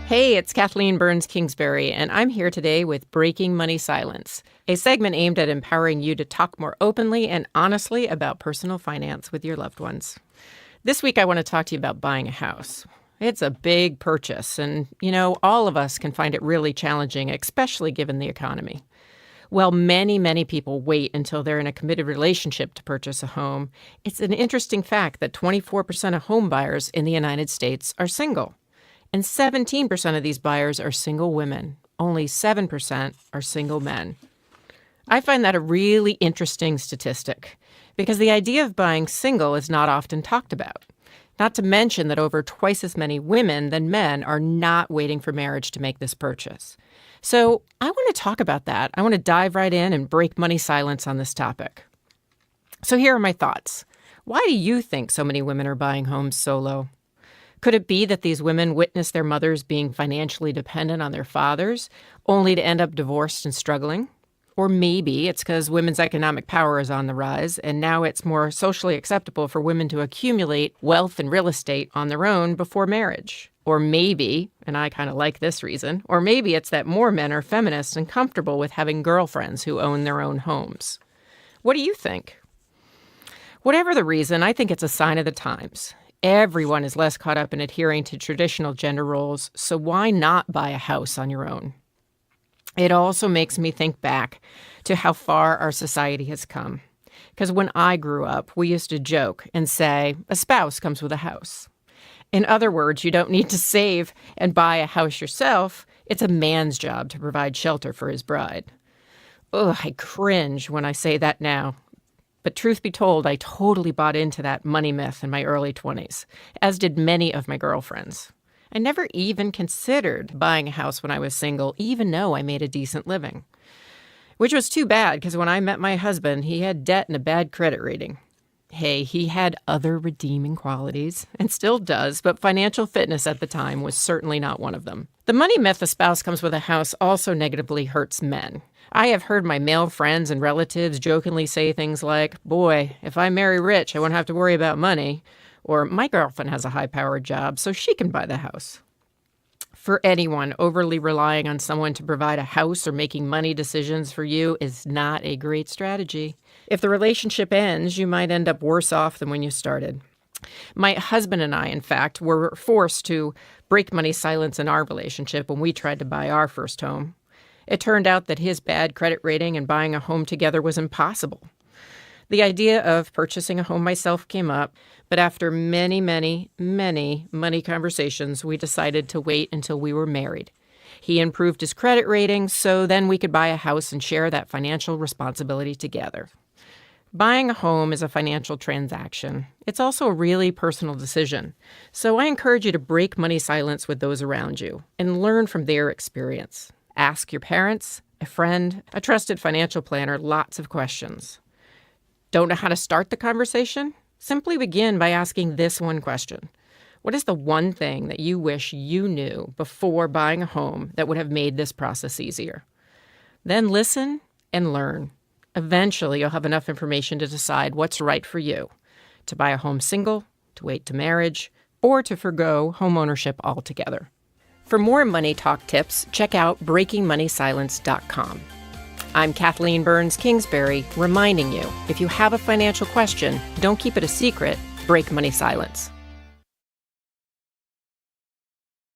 Hey, it's Kathleen Burns-Kingsbury, and I'm here today with Breaking Money Silence, a segment aimed at empowering you to talk more openly and honestly about personal finance with your loved ones. This week, I want to talk to you about buying a house. It's a big purchase, and, all of us can find it really challenging, especially given the economy. While many people wait until they're in a committed relationship to purchase a home, it's an interesting fact that 24% of home buyers in the United States are single. And 17% of these buyers are single women. Only 7% are single men. I find that a really interesting statistic because the idea of buying single is not often talked about. Not to mention that over twice as many women than men are not waiting for marriage to make this purchase. So I want to talk about that. I want to dive right in and break money silence on this topic. So here are my thoughts. Why do you think so many women are buying homes solo? Could it be that these women witness their mothers being financially dependent on their fathers, only to end up divorced and struggling? Or maybe it's because women's economic power is on the rise, and now it's more socially acceptable for women to accumulate wealth and real estate on their own before marriage. Or maybe, and I kind of like this reason, or maybe it's that more men are feminists and comfortable with having girlfriends who own their own homes. What do you think? Whatever the reason, I think it's a sign of the times. Everyone is less caught up in adhering to traditional gender roles, so why not buy a house on your own? It also makes me think back to how far our society has come. Because when I grew up, we used to joke and say, a spouse comes with a house. In other words, you don't need to save and buy a house yourself. It's a man's job to provide shelter for his bride. Ugh, I cringe when I say that now. But truth be told, I totally bought into that money myth in my early 20s, as did many of my girlfriends. I never even considered buying a house when I was single, even though I made a decent living. Which was too bad, because when I met my husband, he had debt and a bad credit rating. Hey, he had other redeeming qualities, and still does, but financial fitness at the time was certainly not one of them. The money myth a spouse comes with a house also negatively hurts men. I have heard my male friends and relatives jokingly say things like, boy, if I marry rich, I won't have to worry about money. Or my girlfriend has a high-powered job, so she can buy the house. For anyone, overly relying on someone to provide a house or making money decisions for you is not a great strategy. If the relationship ends, you might end up worse off than when you started. My husband and I, in fact, were forced to break money silence in our relationship when we tried to buy our first home. It turned out that his bad credit rating and buying a home together was impossible. The idea of purchasing a home myself came up, but after many money conversations, we decided to wait until we were married. He improved his credit rating, so then we could buy a house and share that financial responsibility together. Buying a home is a financial transaction. It's also a really personal decision. So I encourage you to break money silence with those around you and learn from their experience. Ask your parents, a friend, a trusted financial planner lots of questions. Don't know how to start the conversation? Simply begin by asking this one question. What is the one thing that you wish you knew before buying a home that would have made this process easier? Then listen and learn. Eventually, you'll have enough information to decide what's right for you. To buy a home single, to wait to marriage, or to forgo homeownership altogether. For more money talk tips, check out breakingmoneysilence.com. I'm Kathleen Burns-Kingsbury, reminding you, if you have a financial question, don't keep it a secret, break money silence.